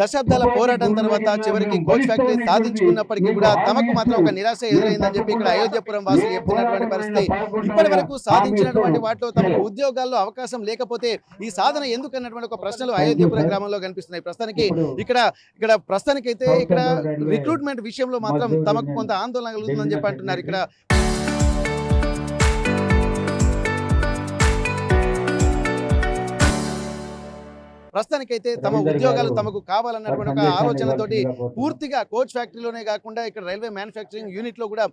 దశాబ్దాల పోరాటం తర్వాత చివరికి కోచ్ ఫ్యాక్టరీ సాధించుకున్నప్పటికీ కూడా తమకు మాత్రం ఒక నిరాశ ఎదురైందని చెప్పి ఇక్కడ అయోధ్యపురం వాసులు చెప్తున్నటువంటి పరిస్థితి. ఇప్పటి వరకు సాధించినటువంటి వాటిలో తమకు ఉద్యోగాల్లో అవకాశం లేకపోతే ఈ సాధన ఎందుకన్నటువంటి ఒక ప్రశ్నలు అయోధ్యపురం గ్రామంలో కనిపిస్తున్నాయి. ప్రస్తుతానికి ప్రస్తుతానికైతే ఇక్కడ రిక్రూట్మెంట్ విషయంలో మాత్రం తమకు కొంత ఆందోళన కలుగుతుందని చెప్పి అంటున్నారు. ఇక్కడ ప్రస్తుతానికైతే తమ ఉద్యోగాలు తమకు కావాలన్నటువంటి ఒక ఆలోచనతోటి పూర్తిగా కోచ్ ఫ్యాక్టరీలోనే కాకుండా ఇక్కడ రైల్వే మ్యానుఫ్యాక్చరింగ్ యూనిట్ లో కూడా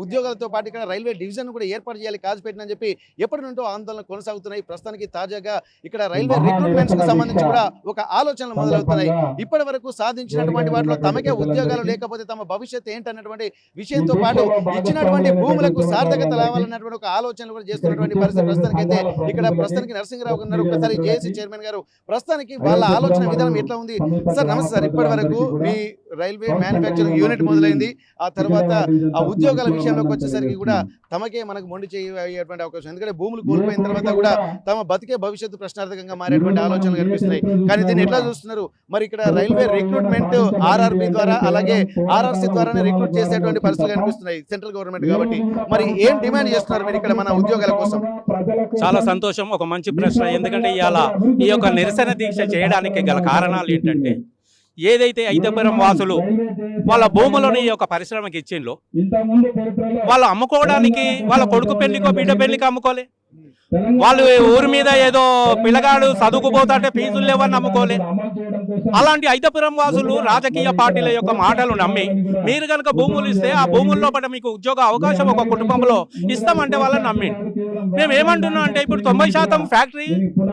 ఉద్యోగాలతో పాటు ఇక్కడ రైల్వే డివిజన్ కూడా ఏర్పాటు చేయాలి కాజుపెట్టినని చెప్పి ఎప్పటి నుండో ఆందోళన కొనసాగుతున్నాయి. ప్రస్తుతానికి తాజాగా ఇక్కడ రైల్వే రిక్రూట్మెంట్స్ కు సంబంధించి కూడా ఒక ఆలోచనలు మొదలవుతున్నాయి. ఇప్పటి వరకు సాధించినటువంటి వాటిలో తమకే ఉద్యోగాలు లేకపోతే తమ భవిష్యత్తు ఏంటన్నటువంటి విషయంతో పాటు ఇచ్చినటువంటి భూములకు సార్థకత రావాలన్నటువంటి ఒక ఆలోచనలు కూడా చేస్తున్నటువంటి పరిస్థితి. ప్రస్తుతానికి నరసింహరావు గారు ఒకసారి జేఏసీ చైర్మన్ గారు ప్రస్తుతానికి వాళ్ళ ఆలోచన విధానం ఎట్లా ఉంది సార్? నమస్తే సార్. ఇప్పటి వరకు మీ రైల్వే మ్యానుఫ్యాక్చరింగ్ యూనిట్ మొదలైంది, ఆ తర్వాత ఆ ఉద్యోగాల విషయంలోకి వచ్చేసరికి కూడా తమకే మనకు మొండి చేయటువంటి అవకాశం, ఎందుకంటే భూములు కోల్పోయిన తర్వాత కూడా తమ బతికే భవిష్యత్తు ప్రశ్నార్థకంగా మారేటువంటి ఆలోచనలు కనిపిస్తున్నాయి. కానీ దీన్ని ఎట్లా చూస్తున్నారు? మరి ఇక్కడ రైల్వే రిక్రూట్మెంట్ ఆర్ఆర్బి ద్వారా అలాగే ఆర్ఆర్సి ద్వారానే రిక్రూట్ చేసేటువంటి పరిస్థితులు కనిపిస్తున్నాయి సెంట్రల్ గవర్నమెంట్ కాబట్టి. మరి ఏం డిమాండ్ చేస్తున్నారు మీరు ఇక్కడ మన ఉద్యోగాల కోసం? చాలా సంతోషం, ఒక మంచి ప్రశ్న. ఎందుకంటే ఇవాళ ఈ యొక్క నిరసన దీక్ష చేయడానికి గల కారణాలు ఏంటంటే, ఏదైతే అయోధ్యపురం వాసులు వాళ్ళ భూములని ఒక పరిశ్రమకి ఇచ్చిండ్లో వాళ్ళు అమ్ముకోవడానికి వాళ్ళ కొడుకు పెళ్లికో బిడ్డ పెళ్లికి అమ్ముకోలే, వాళ్ళు ఊరి మీద ఏదో పిల్లగాడు చదువుకుపోతుంటే ఫీజులు లేవని నమ్ముకోలే. అలాంటి అయోధ్యపురం వాసులు రాజకీయ పార్టీల యొక్క మాటలు నమ్మి మీరు కనుక భూములు ఇస్తే ఆ భూముల్లో పట్ల మీకు ఉద్యోగ అవకాశం ఒక కుటుంబంలో ఇస్తామంటే వాళ్ళని నమ్మి మేము ఏమంటున్నాం అంటే, ఇప్పుడు 90% ఫ్యాక్టరీ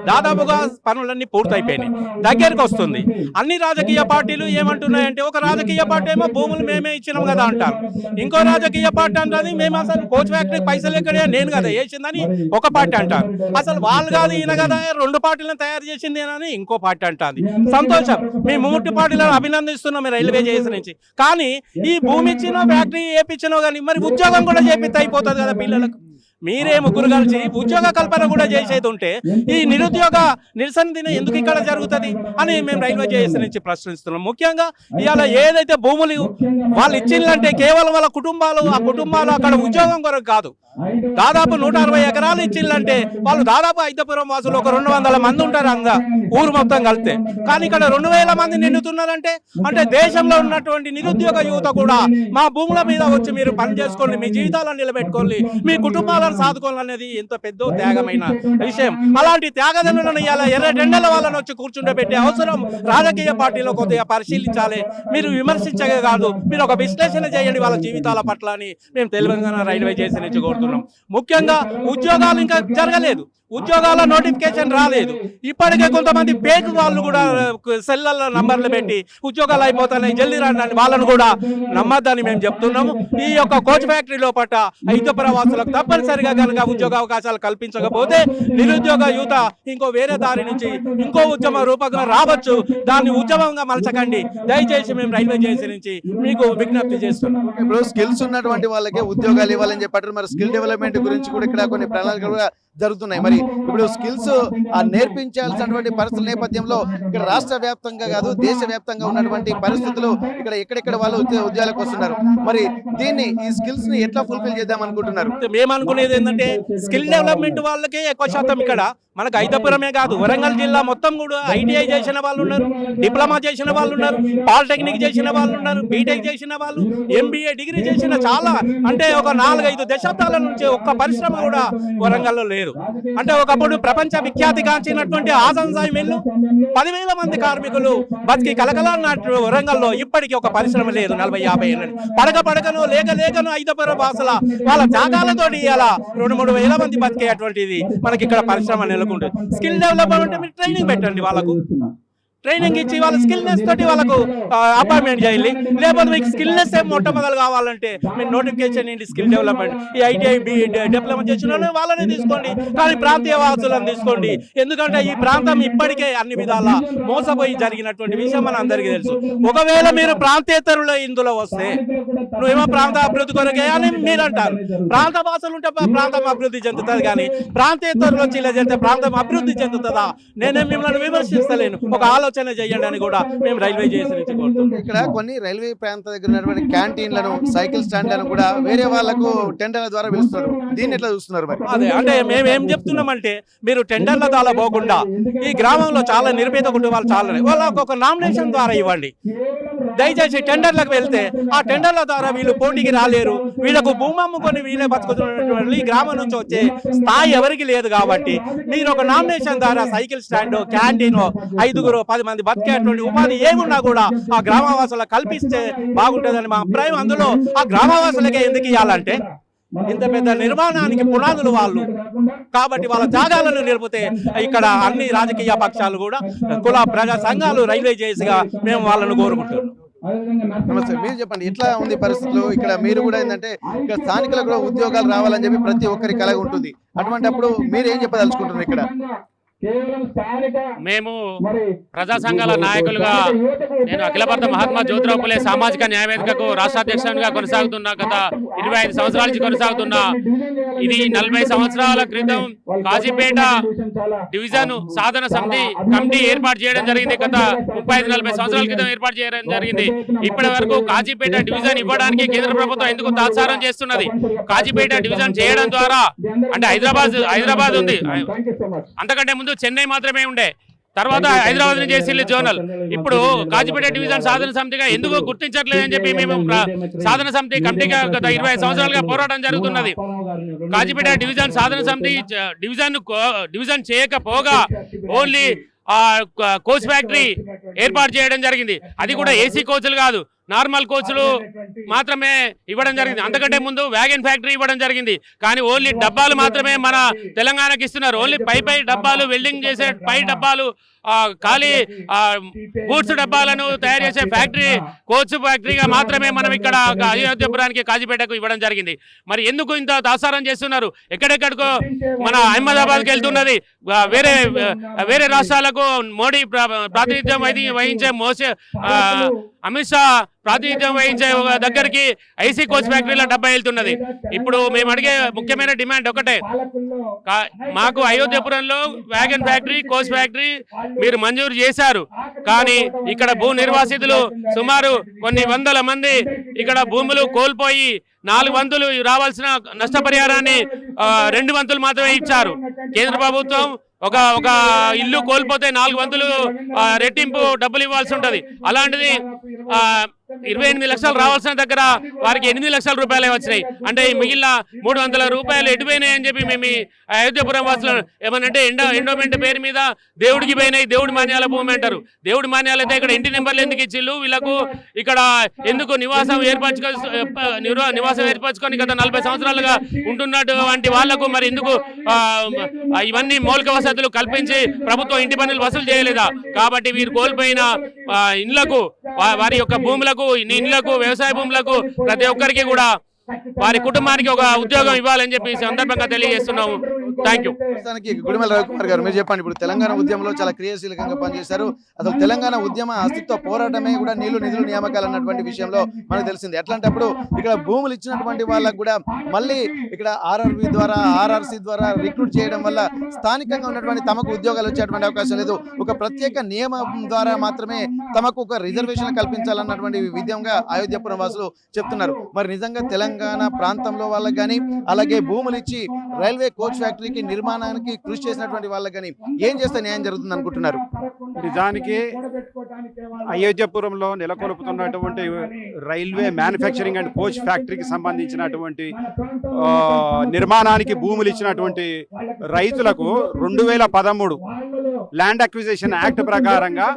దాదాపుగా పనులన్నీ పూర్తయిపోయినాయి, దగ్గరికి వస్తుంది. అన్ని రాజకీయ పార్టీలు ఏమంటున్నాయంటే, ఒక రాజకీయ పార్టీ ఏమో భూములు మేమే ఇచ్చినాం కదా అంటారు, ఇంకో రాజకీయ పార్టీ అంటుంది మేము అసలు కోచ్ ఫ్యాక్టరీ పైసలు ఎక్కడే నేను కదా వేసిందని ఒక పార్టీ అంటారు. అసలు వాళ్ళు కాదు ఈయన కదా రెండు పార్టీలను తయారు చేసింది అని ఇంకో పార్టీ అంటుంది. సంతోషం, మీ మూడు పార్టీలను అభినందిస్తున్నాం రైల్వే చేసి నుంచి. కానీ ఈ భూమి ఇచ్చినో ఫ్యాక్టరీ వేపించినో కానీ మరి ఉద్యోగం కూడా చేపిస్తే అయిపోతుంది కదా పిల్లలకు. మీరే ముగ్గురు కలిసి ఉద్యోగ కల్పన కూడా చేసేది ఉంటే ఈ నిరుద్యోగ నిరసన దినం ఎందుకు ఇక్కడ జరుగుతుంది అని మేము రైల్వే జేఏసీ నుంచి ప్రశ్నిస్తున్నాం. ముఖ్యంగా ఇవాళ ఏదైతే భూములు వాళ్ళు ఇచ్చిందంటే కేవలం వాళ్ళ కుటుంబాలు, ఆ కుటుంబాలు అక్కడ ఉద్యోగం కొరకు కాదు, దాదాపు 160 ఎకరాలు ఇచ్చిందంటే వాళ్ళు దాదాపు అయోధ్యపురం వాసులు ఒక 200 మంది ఉంటారు అందా ఊరు మొత్తం కలిస్తే. కానీ ఇక్కడ 2000 మంది నిండుతున్నారంటే అంటే దేశంలో ఉన్నటువంటి నిరుద్యోగ యువత కూడా మా భూముల మీద వచ్చి మీరు పని చేసుకోండి, మీ జీవితాలను నిలబెట్టుకోండి, మీ కుటుంబాలను సాధుకోవాలనేది ఎంత పెద్ద త్యాగమైన విషయం. అలాంటి త్యాగదనులను ఇలా ఎర్రటెండల వాళ్ళని వచ్చి కూర్చుండబెట్టే అవసరం రాజకీయ పార్టీలో కొద్దిగా పరిశీలించాలి. మీరు విమర్శించగా కాదు, మీరు ఒక విశ్లేషణ చేయండి వాళ్ళ జీవితాల పట్ల అని మేము తెలంగాణ రైల్వే జేఏసీ నుంచి కోరుతున్నాం. ముఖ్యంగా ఉద్యోగాలు ఇంకా జరగలేదు, ఉద్యోగాల నోటిఫికేషన్ రాలేదు. ఇప్పటికే కొంతమంది పేక్ వాళ్ళు కూడా సెల్లల నంబర్లు పెట్టి ఉద్యోగాలు అయిపోతున్నాయి జల్దీ రండి వాళ్ళను కూడా నమ్మద్దని మేము చెప్తున్నాము. ఈ యొక్క కోచ్ ఫ్యాక్టరీలో పట్ల అయోధ్యపురం వాసులకు తప్పనిసరిగా కనుక ఉద్యోగ అవకాశాలు కల్పించకపోతే నిరుద్యోగ యువత ఇంకో వేరే దారి నుంచి ఇంకో ఉద్యమ రూపంగా రావచ్చు. దాన్ని ఉద్యమంగా మలచకండి దయచేసి మేము రైల్వే జేఏసీ నుంచి మీకు విజ్ఞప్తి చేస్తున్నాం. ఇప్పుడు స్కిల్స్ ఉన్నటువంటి వాళ్ళకే ఉద్యోగాలు ఇవ్వాలని చెప్పారు. మరి స్కిల్ డెవలప్మెంట్ గురించి కూడా ఇక్కడ కొన్ని ప్రణాళికలు కూడా జరుగుతున్నాయి. మరి ఇప్పుడు స్కిల్స్ నేర్పించాల్సినటువంటి పరిస్థితుల నేపథ్యంలో ఇక్కడ రాష్ట్ర వ్యాప్తంగా కాదు దేశ వ్యాప్తంగా ఉన్నటువంటి పరిస్థితులు ఇక్కడ ఎక్కడెక్కడ వాళ్ళు ఉద్యోగాలకు వస్తున్నారు. మరి దీన్ని ఈ స్కిల్స్ ని ఎట్లా ఫుల్ఫిల్ చేద్దాం అనుకుంటున్నారు? మేము అనుకునేది ఏంటంటే స్కిల్ డెవలప్మెంట్ వాళ్ళకే ఎక్కువ శాతం ఇక్కడ మనకు అయోధ్యపురమే కాదు వరంగల్ జిల్లా మొత్తం కూడా ఐటీఐ చేసిన వాళ్ళు ఉన్నారు, డిప్లొమా చేసిన వాళ్ళు ఉన్నారు, పాలిటెక్నిక్ చేసిన వాళ్ళు ఉన్నారు, బీటెక్ చేసిన వాళ్ళు, ఎంబీఏ డిగ్రీ చేసిన చాలా అంటే ఒక 4-5 దశాబ్దాల నుంచి ఒక్క పరిశ్రమ కూడా వరంగల్లో లేదు. అంటే ఒకప్పుడు ప్రపంచ విఖ్యాతి కాంచినటువంటి ఆజంజాయి మిల్లు 10,000 మంది కార్మికులు బతికి కలకలన్నట్టు వరంగల్లో ఇప్పటికీ ఒక పరిశ్రమ లేదు. 40-50 ఏళ్ళని పడకను లేకను అయోధ్యపురం వాసుల వాళ్ళ త్యాగాలతో ఇలా 2-3 వేల మంది బతికేటువంటిది మనకి ఇక్కడ పరిశ్రమ నెలకొంటుంది. స్కిల్ డెవలప్మెంట్ మీరు ట్రైనింగ్ పెట్టండి, వాళ్ళకు ట్రైనింగ్ ఇచ్చి వాళ్ళ స్కిల్నెస్ తోటి వాళ్ళకు అపాయింట్మెంట్ చేయాలి. లేకపోతే మీకు స్కిల్నెస్ మొట్టమొదలు కావాలంటే మీరు నోటిఫికేషన్ ఏంటి స్కిల్ డెవలప్మెంట్ ఈ ఐటీఐ డిప్లొమా చేసిన వాళ్ళని తీసుకోండి, కానీ ప్రాంతీయ వాసులను తీసుకోండి. ఎందుకంటే ఈ ప్రాంతం ఇప్పటికే అన్ని విధాలా మోసపోయి జరిగినటువంటి విషయం మన అందరికీ తెలుసు. ఒకవేళ మీరు ప్రాంతేతరులు ఇందులో వస్తే నువ్వేమో ప్రాంత అభివృద్ధి కొరకే అని మీరు అంటారు. ప్రాంత భాషలు ఉంటే ప్రాంతం అభివృద్ధి చెందుతుంది, కానీ ప్రాంతేతరులు వచ్చి ఇలా చేస్తే ప్రాంతం అభివృద్ధి చెందుతుందా? నేనే మిమ్మల్ని విమర్శిస్తలేను, ఒక ఆలోచన ఆలోచన చేయండి అని కూడా మేము రైల్వే జేఏసీ నుంచి కోరుతున్నాం. ఇక్కడ కొన్ని రైల్వే ప్రాంత దగ్గర ఉన్నటువంటి క్యాంటీన్లను, సైకిల్ స్టాండ్లను కూడా వేరే వాళ్ళకు టెండర్ల ద్వారా పిలుస్తున్నారు. దీన్ని ఎట్లా చూస్తున్నారు మరి? అదే అంటే మేము ఏం చెప్తున్నామంటే మీరు టెండర్ల ద్వారా పోకుండా ఈ గ్రామంలో చాలా నిరుపేద కుటుంబాలు చాలా వాళ్ళకు ఒక నామినేషన్ ద్వారా ఇవ్వండి. దయచేసి టెండర్లకు వెళ్తే ఆ టెండర్ల ద్వారా వీళ్ళు పోటీకి రాలేరు. వీళ్ళకు భూమి అమ్ముకొని వీళ్ళే బతుకుతున్నటువంటి ఈ గ్రామం నుంచి వచ్చే స్థాయి ఎవరికి లేదు. కాబట్టి మీరు ఒక నామినేషన్ ద్వారా సైకిల్ స్టాండ్, క్యాంటీన్ 5-10 మంది బతికేటువంటి ఉపాధి ఏమున్నా కూడా ఆ గ్రామవాసులకు కల్పిస్తే బాగుంటుందని మా అభిప్రాయం. అందులో ఆ గ్రామవాసులకే ఎందుకు ఇవ్వాలంటే ఇంత పెద్ద నిర్మాణానికి పునాదులు వాళ్ళు కాబట్టి వాళ్ళ త్యాగాలను నిలిపితే ఇక్కడ అన్ని రాజకీయ పక్షాలు కూడా కుల ప్రజా సంఘాలు రైల్వే జేఏసీగా మేము వాళ్ళను కోరుకుంటున్నాం. నమస్తే, మీరు చెప్పండి ఎట్లా ఉంది పరిస్థితులు? ఇక్కడ మీరు కూడా ఏంటంటే ఇక్కడ స్థానికులకు కూడా ఉద్యోగాలు రావాలని చెప్పి ప్రతి ఒక్కరి కలగా ఉంటుంది. అటువంటి అప్పుడు మీరు ఏం చెప్పదలుచుకుంటున్నారు? ఇక్కడ మేము ప్రజా సంఘాల నాయకులుగా నేను అఖిల భారత మహాత్మా జ్యోతిరావు పులే సామాజిక న్యాయ వేదికకు రాష్ట్ర అధ్యక్షునిగా కొనసాగుతున్నా. గత 25 సంవత్సరాల నుంచి కొనసాగుతున్నా. ఇది 40 సంవత్సరాల క్రితం కాజీపేట డివిజన్ సాధన సమితి కమిటీ ఏర్పాటు చేయడం జరిగింది. గత 35-40 సంవత్సరాల క్రితం ఏర్పాటు చేయడం జరిగింది. ఇప్పటి వరకు కాజీపేట డివిజన్ ఇవ్వడానికి కేంద్ర ప్రభుత్వం ఎందుకు తాత్సారం చేస్తున్నది? కాజీపేట డివిజన్ చేయడం ద్వారా అంటే హైదరాబాద్ ఉంది, అంతకంటే ముందు చెన్నై మాత్రమే ఉండే, తర్వాత హైదరాబాద్ నుంచి చేసి జోనల్. ఇప్పుడు కాజీపేట డివిజన్ సాధన సమితిగా ఎందుకు గుర్తించట్లేదని చెప్పి మేము సాధన సమితి కమిటీగా గత 20 సంవత్సరాలుగా పోరాటం జరుగుతున్నది. కాజీపేట డివిజన్ సాధన సమితి డివిజన్ చేయకపోగా ఓన్లీ కోచ్ ఫ్యాక్టరీ ఏర్పాటు చేయడం జరిగింది. అది కూడా ఏసీ కోచ్లు కాదు, నార్మల్ కోచ్లు మాత్రమే ఇవ్వడం జరిగింది. అంతకంటే ముందు వ్యాగన్ ఫ్యాక్టరీ ఇవ్వడం జరిగింది. కానీ ఓన్లీ డబ్బాలు మాత్రమే మన తెలంగాణకి ఇస్తున్నారు. ఓన్లీ పై డబ్బాలు, వెల్డింగ్ చేసే పై డబ్బాలు, ఖాళీ గూడ్స్ డబ్బాలను తయారు చేసే ఫ్యాక్టరీ కోచ్ ఫ్యాక్టరీగా మాత్రమే మనం ఇక్కడ అయోధ్యపురానికి కాజీపేటకు ఇవ్వడం జరిగింది. మరి ఎందుకు ఇంత దాసారం చేస్తున్నారు? ఎక్కడెక్కడికో మన అహ్మదాబాద్కి వెళ్తున్నది, వేరే రాష్ట్రాలకు మోడీ ప్రాతినిధ్యం వహించే అమిత్ షా ప్రాతినిధ్యం వహించే దగ్గరికి ఐసీ కోచ్ ఫ్యాక్టరీలో డబ్బా వెళ్తున్నది. ఇప్పుడు మేము అడిగే ముఖ్యమైన డిమాండ్ ఒకటే, మాకు అయోధ్యపురంలో వ్యాగన్ ఫ్యాక్టరీ, కోచ్ ఫ్యాక్టరీ మీరు మంజూరు చేశారు. కానీ ఇక్కడ భూ నిర్వాసితులు సుమారు కొన్ని వందల మంది ఇక్కడ భూములు కోల్పోయి 4 వంతులు రావాల్సిన నష్టపరిహారాన్ని 2 వంతులు మాత్రమే ఇచ్చారు. కేంద్ర ప్రభుత్వం ఒక ఇల్లు కోల్పోతే 4 వంతులు రెట్టింపు డబ్బులు ఇవ్వాల్సి ఉంటది. అలాంటిది 28 లక్షలు రావాల్సిన దగ్గర వారికి 8 లక్షల రూపాయలే వచ్చినాయి. అంటే మిగిలిన 300 రూపాయలు ఎటుపోయినాయి అని చెప్పి మేము అయోధ్యపురం వాసులు ఏమనంటే ఎండోమెంట్ పేరు మీద దేవుడికి పోయినాయి, దేవుడి మాన్యాల భూమి అంటారు. దేవుడి మాన్యాలు అయితే ఇక్కడ ఇంటి నెంబర్లు ఎందుకు ఇచ్చిళ్ళు? వీళ్ళకు ఇక్కడ ఎందుకు నివాసం ఏర్పరచుకొని గత 40 సంవత్సరాలుగా ఉంటున్నటువంటి వాళ్లకు మరి ఎందుకు ఇవన్నీ మౌలిక వసతులు కల్పించి ప్రభుత్వం ఇంటి పన్నులు వసూలు చేయలేదా? కాబట్టి వీరు కోల్పోయిన ఇండ్లకు, వారి యొక్క భూములకు, ఇండ్లకు, వ్యవసాయ భూములకు ప్రతి ఒక్కరికి కూడా వారి కుటుంబానికి ఒక ఉద్యోగం ఇవ్వాలని చెప్పి సందర్భంగా తెలియజేస్తున్నాము. Thank you. గుడిమల రవికుమార్ గారు, మీరు చెప్పండి. ఇప్పుడు తెలంగాణ ఉద్యమంలో చాలా క్రియాశీలకంగా పనిచేశారు. అసలు తెలంగాణ ఉద్యమ అస్తిత్వ పోరాటమే కూడా నిధులు నియామకాలు అన్నటువంటి విషయంలో మనకు తెలిసింది. అట్లాంటప్పుడు ఇక్కడ భూములు ఇచ్చినటువంటి వాళ్ళకు కూడా మళ్ళీ ఇక్కడ ఆర్ఆర్బి ద్వారా, ఆర్ఆర్సి ద్వారా రిక్రూట్ చేయడం వల్ల స్థానికంగా ఉన్నటువంటి తమకు ఉద్యోగాలు వచ్చేటువంటి అవకాశం లేదు. ఒక ప్రత్యేక నియమం ద్వారా మాత్రమే తమకు ఒక రిజర్వేషన్ కల్పించాలన్నటువంటి విధంగా అయోధ్యపురం వాసులు చెప్తున్నారు. మరి నిజంగా తెలంగాణ ప్రాంతంలో వాళ్ళకి కానీ, అలాగే భూములు ఇచ్చి రైల్వే కోచ్ ఫ్యాక్టరీకి నిర్మాణానికి కృషి చేసినటువంటి వాళ్ళకి కానీ ఏం చేస్తే న్యాయం జరుగుతుంది అనుకుంటున్నారు? నిజానికి అయోధ్యపురంలో నెలకొల్పుతున్నటువంటి రైల్వే మ్యానుఫ్యాక్చరింగ్ అండ్ కోచ్ ఫ్యాక్టరీకి సంబంధించినటువంటి నిర్మాణానికి భూములు ఇచ్చినటువంటి రైతులకు 2013 ల్యాండ్ అక్విజిషన్ యాక్ట్ ప్రకారంగా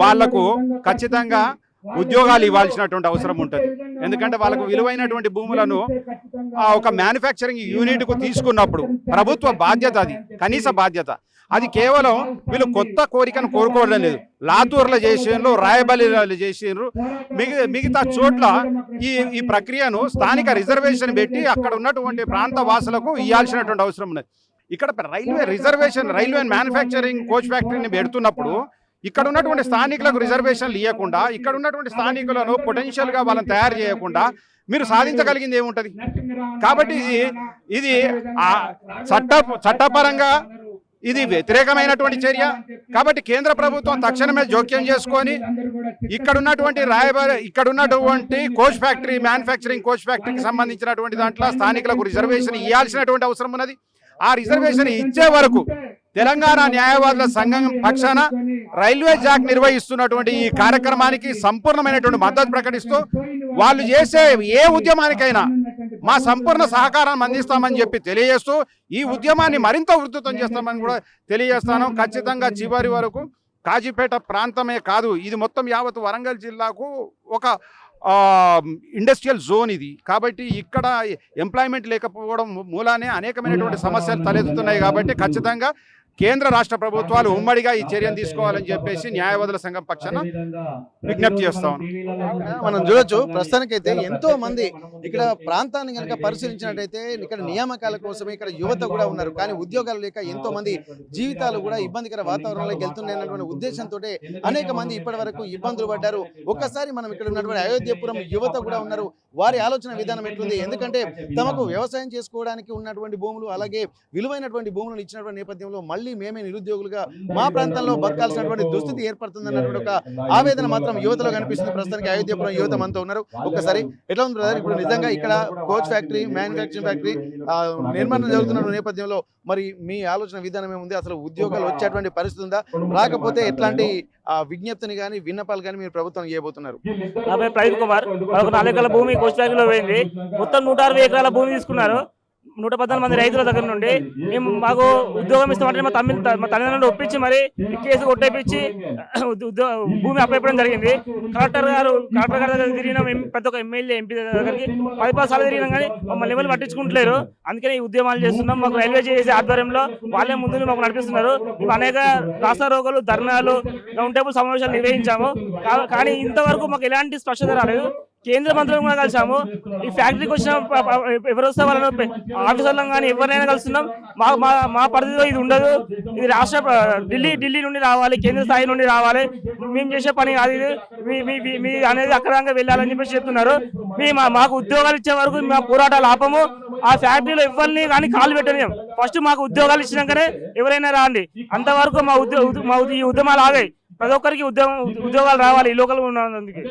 వాళ్లకు ఖచ్చితంగా ఉద్యోగాలు ఇవ్వాల్సినటువంటి అవసరం ఉంటుంది. ఎందుకంటే వాళ్ళకు విలువైనటువంటి భూములను ఒక మ్యానుఫ్యాక్చరింగ్ యూనిట్కు తీసుకున్నప్పుడు ప్రభుత్వ బాధ్యత, అది కనీస బాధ్యత. అది కేవలం వీళ్ళు కొత్త కోరికను కోరుకోవడం లేదు. లాతూర్లో చేసిండ్రు, రాయబలిలో చేసిండ్రు, మిగతా చోట్ల ఈ ప్రక్రియను స్థానిక రిజర్వేషన్ పెట్టి అక్కడ ఉన్నటువంటి ప్రాంత వాసులకు ఇవ్వాల్సినటువంటి అవసరం ఉన్నది. ఇక్కడ రైల్వే మ్యానుఫ్యాక్చరింగ్ కోచ్ ఫ్యాక్టరీని పెడుతున్నప్పుడు ఇక్కడ ఉన్నటువంటి స్థానికులకు రిజర్వేషన్లు ఇవ్వకుండా, ఇక్కడ ఉన్నటువంటి స్థానికులను పొటెన్షియల్గా వాళ్ళని తయారు చేయకుండా మీరు సాధించగలిగింది ఏముంటుంది? కాబట్టి ఇది చట్టపరంగా ఇది వ్యతిరేకమైనటువంటి చర్య. కాబట్టి కేంద్ర ప్రభుత్వం తక్షణమే జోక్యం చేసుకొని ఇక్కడ ఉన్నటువంటి కోచ్ ఫ్యాక్టరీ, మ్యానుఫ్యాక్చరింగ్ కోచ్ ఫ్యాక్టరీకి సంబంధించినటువంటి దాంట్లో స్థానికులకు రిజర్వేషన్ ఇవ్వాల్సినటువంటి అవసరం ఉన్నది. ఆ రిజర్వేషన్ ఇచ్చే వరకు తెలంగాణ న్యాయవాదుల సంఘం పక్షాన రైల్వే జాక్ నిర్వహిస్తున్నటువంటి ఈ కార్యక్రమానికి సంపూర్ణమైనటువంటి మద్దతు ప్రకటిస్తూ వాళ్ళు చేసే ఏ ఉద్యమానికైనా మా సంపూర్ణ సహకారాన్ని అందిస్తామని చెప్పి తెలియజేస్తూ ఈ ఉద్యమాన్ని మరింత ఉధృతం చేస్తామని కూడా తెలియజేస్తాను. ఖచ్చితంగా చివరి వరకు కాజీపేట ప్రాంతమే కాదు, ఇది మొత్తం యావత్ వరంగల్ జిల్లాకు ఒక ఇండస్ట్రియల్ జోన్ ఇది. కాబట్టి ఇక్కడ ఎంప్లాయ్మెంట్ లేకపోవడం మూలానే అనేకమైనటువంటి సమస్యలు తలెత్తుతున్నాయి. కాబట్టి ఖచ్చితంగా కేంద్ర రాష్ట్ర ప్రభుత్వాలు ఉమ్మడిగా ఈ చర్యను తీసుకోవాలని చెప్పేసి న్యాయవాదుల సంఘం పక్షాన విజ్ఞప్తి చేస్తాం. మనం చూడొచ్చు, ప్రస్తుతానికైతే ఎంతో మంది ఇక్కడ ప్రాంతాన్ని కనుక పరిశీలించినట్టయితే ఇక్కడ నియామకాల కోసమే ఇక్కడ యువత కూడా ఉన్నారు. కానీ ఉద్యోగాలు లేక ఎంతో మంది జీవితాలు కూడా ఇబ్బందికర వాతావరణంలోకి వెళ్తున్నాయన్నటువంటి ఉద్దేశంతో అనేక మంది ఇప్పటి వరకు ఇబ్బందులు పడ్డారు. ఒక్కసారి మనం ఇక్కడ ఉన్నటువంటి అయోధ్యపురం యువత కూడా ఉన్నారు. వారి ఆలోచన విధానం ఎట్లుంది, ఎందుకంటే తమకు వ్యవసాయం చేసుకోవడానికి ఉన్నటువంటి భూములు అలాగే విలువైనటువంటి భూములను ఇచ్చినటువంటి నేపథ్యంలో మళ్ళీ మేమే నిరుద్యోగులుగా మా ప్రాంతంలో బతకాల్సినటువంటి దుస్థితి ఏర్పడుతుంది అన్నటువంటి ఒక ఆవేదన మాత్రం యువతలో కనిపిస్తుంది. ప్రస్తుతానికి అయోధ్యపురం యువత మనతో ఉన్నారు. ఒక్కసారి ఎట్లా ఉంది బ్రదర్, ఇప్పుడు నిజంగా ఇక్కడ కోచ్ ఫ్యాక్టరీ, మ్యానుఫ్యాక్చరింగ్ ఫ్యాక్టరీ నిర్మాణం జరుగుతున్న నేపథ్యంలో మరి మీ ఆలోచన విధానం ఏముంది? అసలు ఉద్యోగాలు వచ్చేటువంటి పరిస్థితి ఉందా? రాకపోతే ఎట్లాంటి విజ్ఞప్తిని కానీ విన్నపాలు కానీ మీరు ప్రభుత్వం చేయబోతున్నారు? నా పేరు ప్రదీప్ కుమార్. 4 ఎకరాల భూమి కోచ్ ఫ్యాక్టరీలో పోయింది. మొత్తం 160 ఎకరాల భూమి తీసుకున్నారు 114 మంది రైతుల దగ్గర నుండి. మేము మాకు ఉద్యోగం ఇస్తామంటే మా తల్లిదండ్రులు ఒప్పించి మరి కేసు కొట్టేపించి భూమి అప్పచెప్పడం జరిగింది. కలెక్టర్ గారి దగ్గర తిరిగినాం, ప్రతి ఒక్క ఎమ్మెల్యే ఎంపీ దగ్గరికి 10 సార్లు తిరిగినాం కానీ మమ్మల్ని ఎవరు పట్టించుకుంటలేరు. అందుకనే ఈ ఉద్యమాలు చేస్తున్నాం. మాకు రైల్వే చేసే ఆధ్వర్యంలో వాళ్ళే ముందు మాకు నడిపిస్తున్నారు. మేము అనేక రాస్తారోకోలు, ధర్నాలు, రౌండ్ టేబుల్ సమావేశాలు నిర్వహించాము. కానీ ఇంతవరకు మాకు ఎలాంటి స్పష్టత రాలేదు. కేంద్ర మంత్రులను కూడా కలిసాము. ఈ ఫ్యాక్టరీకి వచ్చిన ఎవరు వస్తే వాళ్ళని ఆఫీసర్లను కానీ ఎవరినైనా కలుస్తున్నాం. మా పరిధిలో ఇది ఉండదు. ఇది రాష్ట్ర ఢిల్లీ నుండి రావాలి, కేంద్ర స్థాయి నుండి రావాలి. మేము చేసే పని కాదు ఇది, మీ అనేది అక్కడ వెళ్ళాలని చెప్పేసి చెప్తున్నారు. మాకు ఉద్యోగాలు ఇచ్చే వరకు మా పోరాటాలు ఆపము. ఆ ఫ్యాక్టరీలో ఎవరిని కానీ కాలు పెట్టలేము. ఫస్ట్ మాకు ఉద్యోగాలు ఇచ్చినాకనే ఎవరైనా రాండి. అంతవరకు ఈ ఉద్యమాలు ఆగాయి. ప్రతి ఒక్కరికి ఉద్యోగాలు రావాలి ఈ లోకల్ ఉన్నందుకు.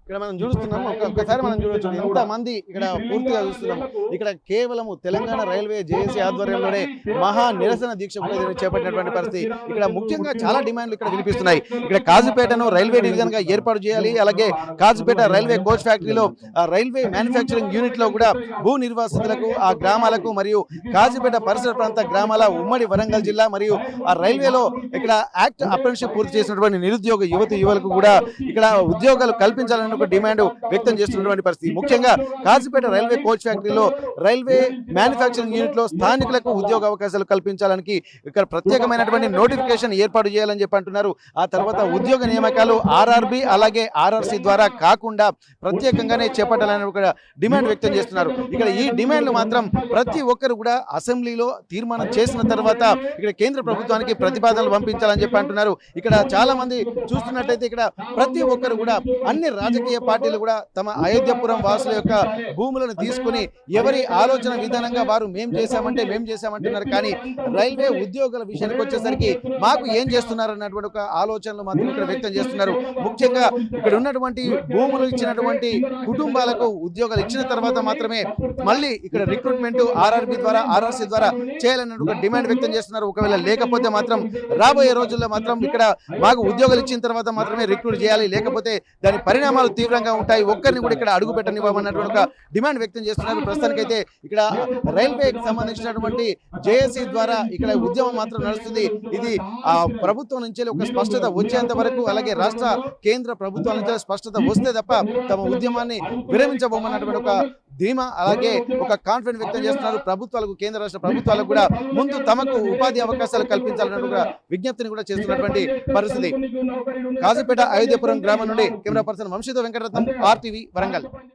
ఇక్కడ మనం చూస్తున్నాం, ఒక్కసారి మనం చూడొచ్చు ఎంత మంది ఇక్కడ పూర్తిగా చూస్తున్నాం. ఇక్కడ కేవలము తెలంగాణ రైల్వే జేఏసీ ఆధ్వర్యంలోనే మహా నిరసన దీక్ష కూడా చేపట్టినటువంటి పరిస్థితి. ఇక్కడ ముఖ్యంగా చాలా డిమాండ్లు ఇక్కడ వినిపిస్తున్నాయి. ఇక్కడ కాజీపేటను రైల్వే డివిజన్ గా ఏర్పాటు చేయాలి. అలాగే కాజీపేట రైల్వే కోచ్ ఫ్యాక్టరీలో రైల్వే మ్యానుఫ్యాక్చరింగ్ యూనిట్ లో కూడా భూ నిర్వాసితులకు, ఆ గ్రామాలకు మరియు కాజీపేట పరిసర ప్రాంత గ్రామాల ఉమ్మడి వరంగల్ జిల్లా మరియు ఆ రైల్వేలో ఇక్కడ యాక్ట్ అప్రెంటిస్షిప్ పూర్తి చేసినటువంటి నిరుద్యోగ యువతులకు కూడా ఇక్కడ ఉద్యోగాలు కల్పించాలని ఒక డిమాండ్ వ్యక్తం చేస్తున్నటువంటి పరిస్థితి. ముఖ్యంగా కాజీపేట రైల్వే కోచ్ ఫ్యాక్టరీలో రైల్వే మ్యానుఫ్యాక్చరింగ్ యూనిట్ లో స్థానికులకు ఉద్యోగ అవకాశాలు కల్పించాలని ఇక్కడ ప్రత్యేకమైనటువంటి నోటిఫికేషన్ ఏర్పాటు చేయాలని చెప్పి అంటున్నారు. ఆ తర్వాత ఉద్యోగ నియామకాలు ఆర్ఆర్బి అలాగే ఆర్ఆర్సి ద్వారా కాకుండా ప్రత్యేకంగానే చేపట్టాలని ఒక డిమాండ్ వ్యక్తం చేస్తున్నారు. ఇక్కడ ఈ డిమాండ్లు మాత్రం ప్రతి ఒక్కరు కూడా అసెంబ్లీలో తీర్మానం చేసిన తర్వాత ఇక్కడ కేంద్ర ప్రభుత్వానికి ప్రతిపాదనలు పంపించాలని చెప్పి అంటున్నారు. ఇక్కడ చాలా మంది చూస్తున్నట్టయితే ఇక్కడ ప్రతి ఒక్కరు కూడా అన్ని రాజకీయ పార్టీలు కూడా తమ అయోధ్యపురం వాసుల యొక్క భూములను తీసుకుని ఎవరి ఆలోచన విధానంగా వారు మేం చేశామంటున్నారు. కానీ రైల్వే ఉద్యోగుల విషయానికి వచ్చేసరికి మాకు ఏం చేస్తున్నారు అన్నటువంటి ఒక ఆలోచనలు మాత్రం ఇక్కడ వ్యక్తం చేస్తున్నారు. ముఖ్యంగా ఇక్కడ ఉన్నటువంటి భూములు ఇచ్చినటువంటి కుటుంబాలకు ఉద్యోగాలు ఇచ్చిన తర్వాత మాత్రమే మళ్ళీ ఇక్కడ రిక్రూట్మెంట్ ఆర్ఆర్బి ద్వారా, ఆర్ఆర్సి ద్వారా చేయాలన్న ఒక డిమాండ్ వ్యక్తం చేస్తున్నారు. ఒకవేళ లేకపోతే మాత్రం రాబోయే రోజుల్లో మాత్రం ఇక్కడ మాకు ఉద్యోగాలు ఇచ్చిన తర్వాత మాత్రమే రిక్రూట్ చేయాలి, లేకపోతే దాని పరిణామాలు తీవ్రంగా ఉంటాయి, ఒక్కరిని కూడా ఇక్కడ అడుగు పెట్టనివ్వమన్నటువంటి ఒక డిమాండ్ వ్యక్తం చేస్తున్నారు. ప్రస్తుతానికైతే ఇక్కడ రైల్వేకి సంబంధించినటువంటి జేఏసీ ద్వారా ఇక్కడ ఉద్యమం మాత్రం నడుస్తుంది. ఇది ప్రభుత్వం నుంచి ఒక స్పష్టత వచ్చేంత వరకు, అలాగే రాష్ట్ర కేంద్ర ప్రభుత్వాల నుంచి స్పష్టత వస్తే తప్ప తమ ఉద్యమాన్ని విరమించబోమన్నటువంటి ఒక ధీమా అలాగే ఒక కాన్ఫిడెన్స్ వ్యక్తం చేస్తున్నారు. ప్రభుత్వాలకు, కేంద్ర రాష్ట్ర ప్రభుత్వాలకు కూడా ముందు తమకు ఉపాధి అవకాశాలు కల్పించాలన్న ఒక విజ్ఞప్తిని కూడా చేస్తున్నటువంటి పరిస్థితి. కాజీపేట అయోధ్యపురం గ్రామం నుండి కెమెరా పర్సన్ వంశీతో వెంకటరత్నం, RTV వరంగల్.